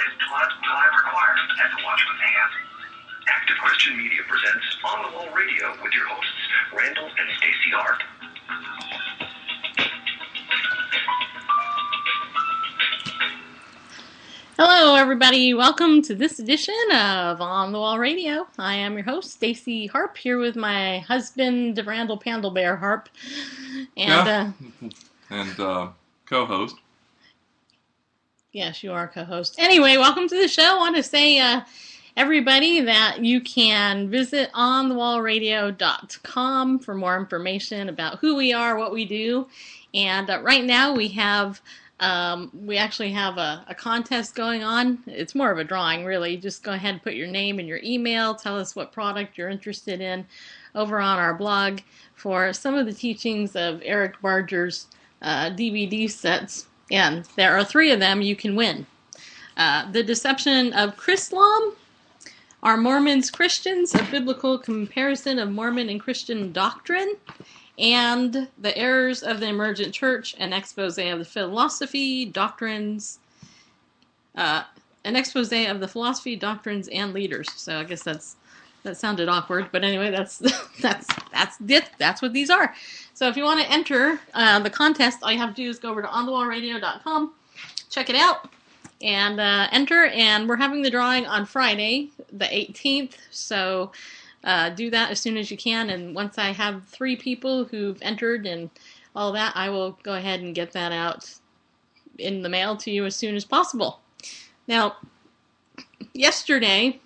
is time required at the Watchman's hand. Active Christian Media presents On the Wall Radio with your hosts, Randall and Stacey Harp. Hello, everybody. Welcome to this edition of On the Wall Radio. I am your host, Stacey Harp, here with my husband, Randall Pandlebear Harp, and co-host. Yes, you are co-host. Anyway, welcome to the show. I want to say, everybody, that you can visit onthewallradio.com for more information about who we are, what we do, and right now we actually have a contest going on. It's more of a drawing, really. Just go ahead and put your name and your email. Tell us what product you're interested in over on our blog for some of the teachings of Eric Barger's DVD sets. And there are 3 of them you can win. The Deception of Chrislam, Are Mormons Christians? A Biblical Comparison of Mormon and Christian Doctrine, and The Errors of the Emergent Church, an expose of the philosophy, doctrines, an expose of the philosophy, doctrines, and leaders. So I guess that sounded awkward, but anyway, that's what these are. So if you want to enter the contest, all you have to do is go over to onthewallradio.com, check it out, and enter. And we're having the drawing on Friday, the 18th. So do that as soon as you can, and once I have 3 people who've entered and all that, I will go ahead and get that out in the mail to you as soon as possible. Now, yesterday,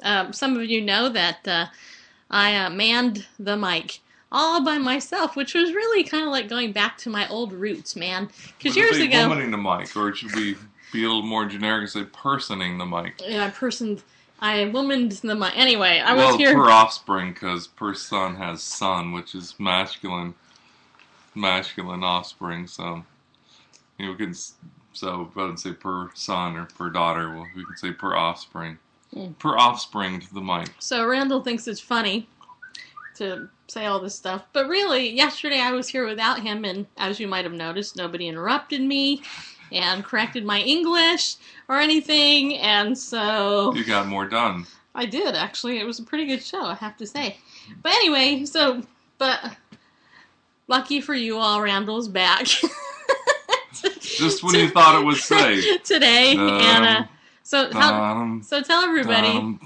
some of you know that I manned the mic all by myself, which was really kind of like going back to my old roots, man. Because years ago... womaning the mic, or should we be a little more generic and say personing the mic? Yeah, I womaned the mic. Anyway, I was here... per offspring, because per son has son, which is masculine offspring, so... You know, we can... So, rather than say per son or per daughter, well, we can say per offspring. Per offspring to the mic. So, Randall thinks it's funny to say all this stuff, but really, yesterday I was here without him, and as you might have noticed, nobody interrupted me and corrected my English or anything, and so... You got more done. I did, actually. It was a pretty good show, I have to say. But anyway, but lucky for you all, Randall's back. Just when you thought it was safe. Today, and so tell everybody.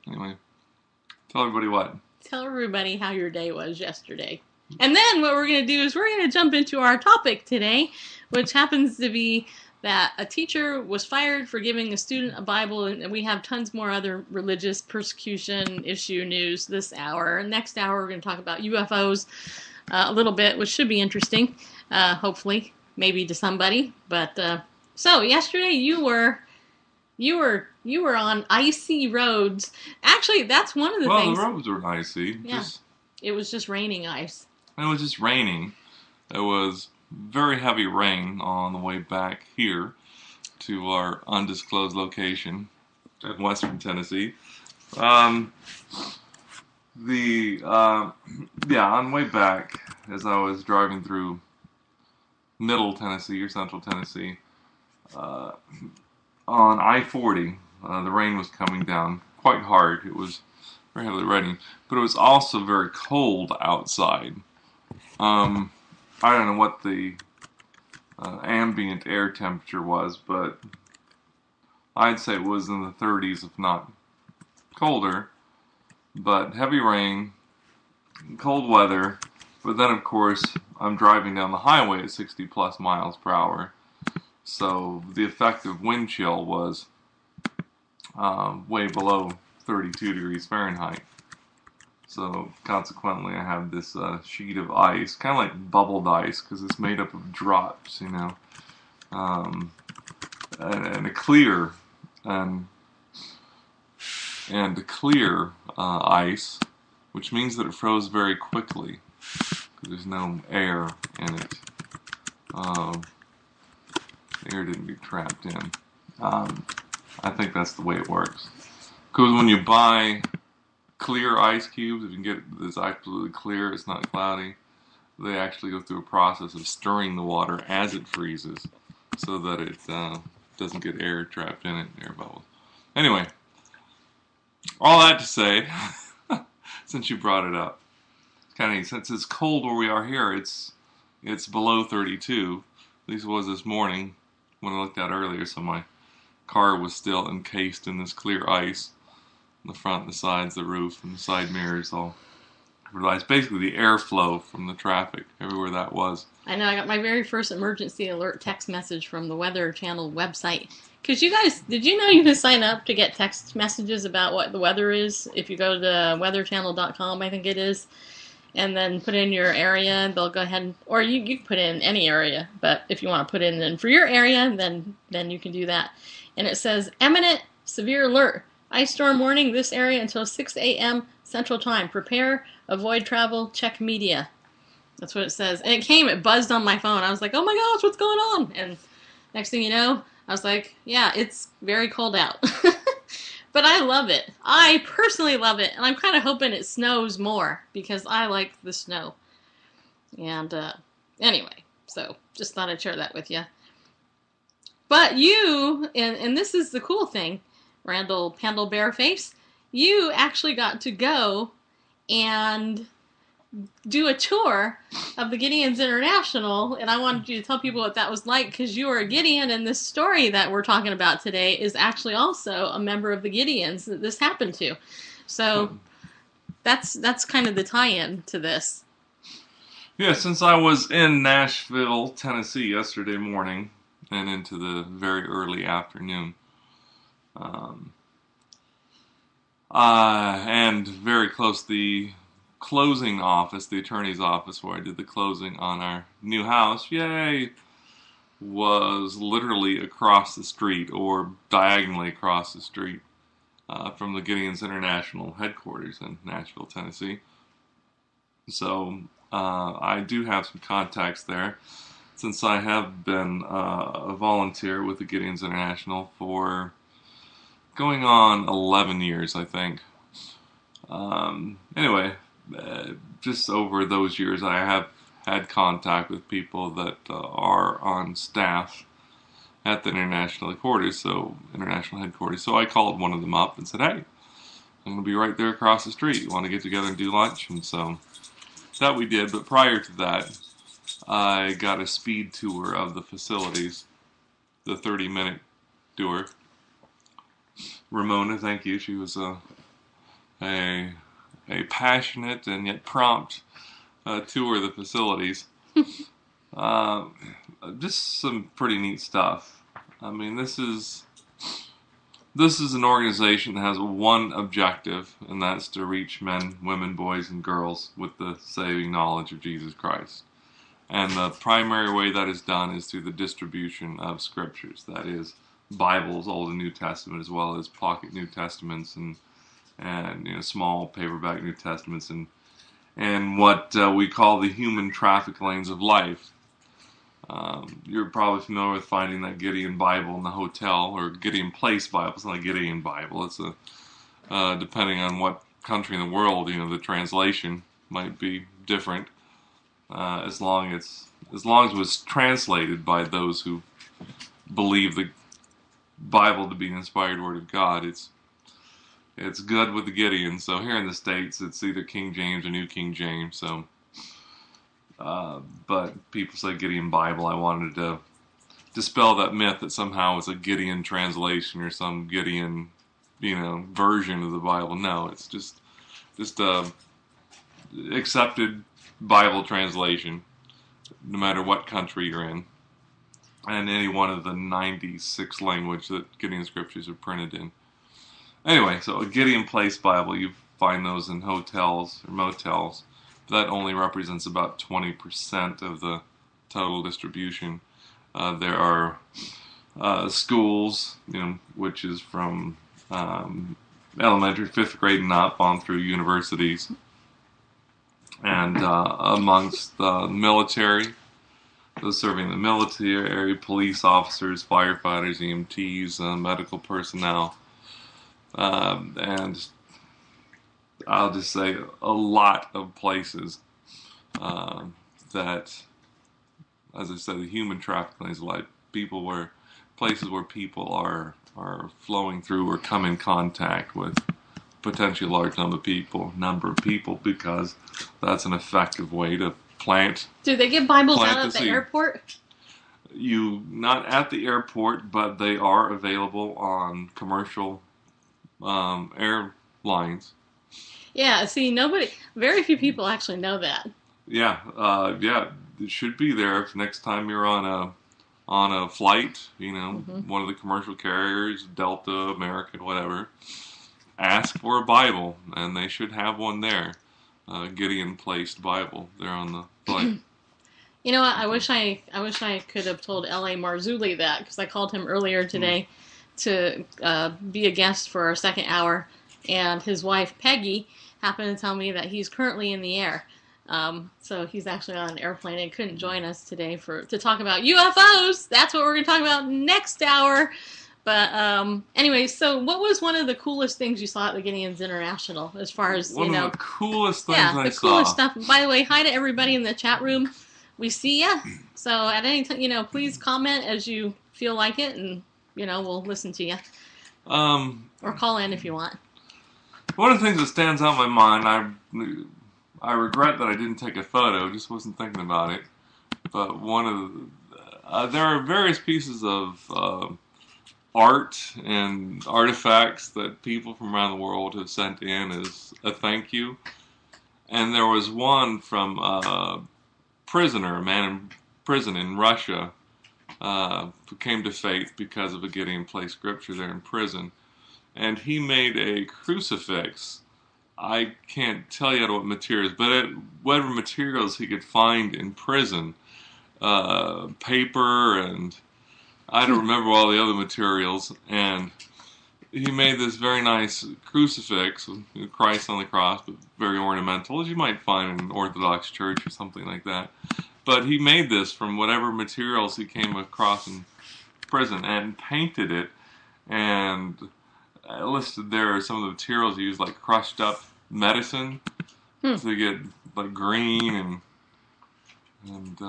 Anyway, tell everybody what? Tell everybody how your day was yesterday. And then what we're going to do is we're going to jump into our topic today, which happens to be that a teacher was fired for giving a student a Bible, and we have tons more other religious persecution issue news this hour. Next hour, we're going to talk about UFOs a little bit, which should be interesting, hopefully, maybe to somebody. But so yesterday you were on icy roads. Actually, that's one of the things. Well, the roads were icy. Yeah, it was just raining ice. It was just raining. It was very heavy rain on the way back here to our undisclosed location in western Tennessee. On the way back, as I was driving through middle Tennessee or central Tennessee, on I-40, the rain was coming down quite hard. It was very heavily raining, but it was also very cold outside. I don't know what the ambient air temperature was, but I'd say it was in the 30s, if not colder. But heavy rain, cold weather, but then of course I'm driving down the highway at 60 plus miles per hour. So the effective wind chill was way below 32 degrees Fahrenheit. So consequently, I have this sheet of ice, kind of like bubbled ice, because it's made up of drops, you know, and a clear ice, which means that it froze very quickly because there's no air in it. The air didn't get trapped in. I think that's the way it works. Because when you buy clear ice cubes, if you can get it that's absolutely clear, it's not cloudy, they actually go through a process of stirring the water as it freezes. so that it doesn't get air trapped in it, air bubbles. Anyway, all that to say, since you brought it up, kind of neat. Since it's cold where we are here, it's below 32. At least it was this morning when I looked at earlier. So my car was still encased in this clear ice. The front, the sides, the roof, and the side mirrors all. It's basically the airflow from the traffic everywhere that was. I know. I got my very first emergency alert text message from the Weather Channel website. Because you guys, did you know you can sign up to get text messages about what the weather is? If you go to weatherchannel.com, I think it is, and then put in your area, they'll go ahead, or you can put in any area, but if you want to put in for your area, then you can do that. And it says, imminent severe alert. Ice storm warning this area until 6 a.m. Central Time. Prepare, avoid travel, check media. That's what it says. And it buzzed on my phone. I was like, oh my gosh, what's going on? And next thing you know, I was like, yeah, it's very cold out. But I love it. I personally love it. And I'm kind of hoping it snows more because I like the snow. And anyway, so just thought I'd share that with you. But you, and this is the cool thing, Randall Bareface, you actually got to go and do a tour of the Gideons International, and I wanted you to tell people what that was like because you are a Gideon, and this story that we're talking about today is actually also a member of the Gideons that this happened to. So that's kind of the tie-in to this. Yeah, since I was in Nashville, Tennessee yesterday morning and into the very early afternoon, and very close to the closing office, the attorney's office where I did the closing on our new house, yay, was literally across the street or diagonally across the street from the Gideons International headquarters in Nashville, Tennessee. So I do have some contacts there since I have been a volunteer with the Gideons International for going on 11 years, I think. Anyway, just over those years, I have had contact with people that are on staff at the international headquarters. So I called one of them up and said, "Hey, I'm going to be right there across the street. You want to get together and do lunch?" And so that we did. But prior to that, I got a speed tour of the facilities, the 30-minute tour. Ramona, thank you. She was a passionate and yet prompt tour of the facilities. Just some pretty neat stuff. I mean, this is an organization that has one objective, and that's to reach men, women, boys, and girls with the saving knowledge of Jesus Christ. And the primary way that is done is through the distribution of scriptures. That is, Bibles, Old and New Testament, as well as pocket New Testaments and small paperback New Testaments and what we call the human traffic lanes of life. You're probably familiar with finding that Gideon Bible in the hotel, or Gideon Place Bible. It's not a Gideon Bible. It's depending on what country in the world, the translation might be different. As long as it was translated by those who believe the Bible to be the inspired Word of God, it's good with the Gideons. So here in the States, it's either King James or New King James. So, but people say Gideon Bible. I wanted to dispel that myth that somehow it's a Gideon translation or some Gideon, version of the Bible. No, it's just a accepted Bible translation, no matter what country you're in, and any one of the 96 languages that Gideon scriptures are printed in. Anyway, so a Gideon Place Bible, you find those in hotels or motels. That only represents about 20% of the total distribution. There are schools, which is from elementary, 5th grade and up on through universities. And amongst the military, those serving the military, police officers, firefighters, EMTs, medical personnel. And I'll just say a lot of places that, as I said, the human traffic lanes of life, places where people are flowing through or come in contact with potentially a large number of people, because that's an effective way to plant. Do they give Bibles out at the airport? Not at the airport, but they are available on commercial airlines. Yeah, see, very few people actually know that. Yeah, it should be there if next time you're on a flight, one of the commercial carriers, Delta, American, whatever, ask for a Bible, and they should have one there. Gideon placed Bible there on the flight. You know what? I wish I could have told L.A. Marzulli that, because I called him earlier today to be a guest for our second hour, and his wife Peggy happened to tell me that he's currently in the air. So he's actually on an airplane and couldn't join us today to talk about UFOs. That's what we're going to talk about next hour. But anyway, so what was one of the coolest things you saw at the Gideons International, as far as, One of the coolest things I saw. Yeah, the coolest stuff. By the way, hi to everybody in the chat room. We see ya. So at any time, please comment as you feel like it, and, we'll listen to you. Or call in if you want. One of the things that stands out in my mind, I regret that I didn't take a photo, just wasn't thinking about it. But there are various pieces of art and artifacts that people from around the world have sent in as a thank you. And there was one from a man in prison in Russia, who came to faith because of a Gideon Place scripture there in prison. And he made a crucifix. I can't tell you what materials, but whatever materials he could find in prison, paper, and I don't remember all the other materials, and he made this very nice crucifix with Christ on the cross, but very ornamental, as you might find in an Orthodox church or something like that. But he made this from whatever materials he came across in prison and painted it, and listed there some of the materials he used, like crushed up medicine to get like green and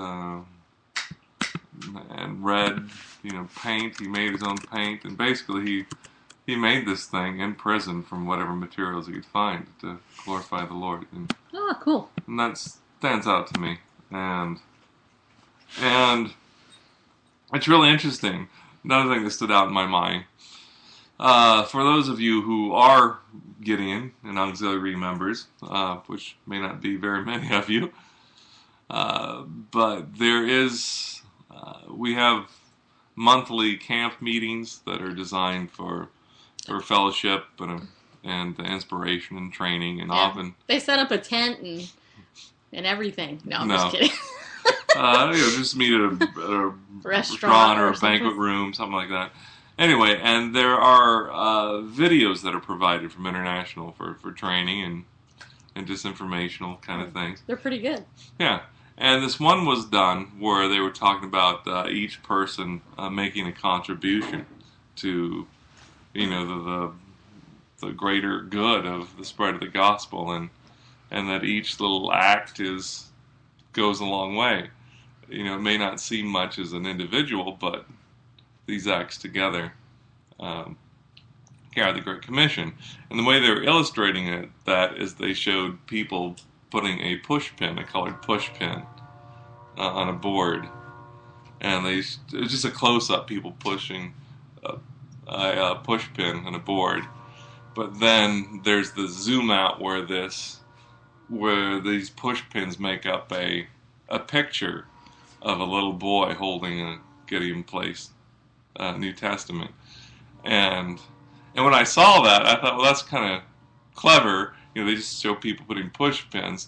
red, paint. He made his own paint, and basically he made this thing in prison from whatever materials he could find to glorify the Lord. Oh, cool! And that stands out to me, and it's really interesting. Another thing that stood out in my mind. For those of you who are Gideon and auxiliary members, which may not be very many of you, but we have monthly camp meetings that are designed for fellowship and inspiration and training, and often they set up a tent and everything. No, I'm just kidding. Just meet at a restaurant or a banquet room, something like that. Anyway, and there are videos that are provided from International for training and just informational kind of things. They're pretty good. Yeah. And this one was done where they were talking about each person making a contribution to, the greater good of the spread of the gospel, and that each little act goes a long way. It may not seem much as an individual, but these acts together carry the Great Commission. And the way they were illustrating that is they showed people putting a colored push pin, on a board. And it was just a close-up, people pushing a push pin on a board. But then there's the zoom out where these push pins make up a picture of a little boy holding a Gideon Place New Testament. And when I saw that, I thought, well, that's kind of clever. They just show people putting push pins.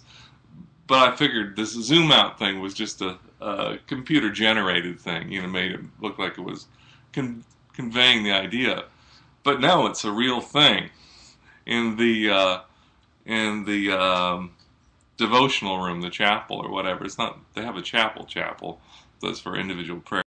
But I figured this zoom out thing was just a computer generated thing. Made it look like it was conveying the idea. But no, it's a real thing. In the devotional room, the chapel or whatever. It's not. They have a chapel that's for individual prayer.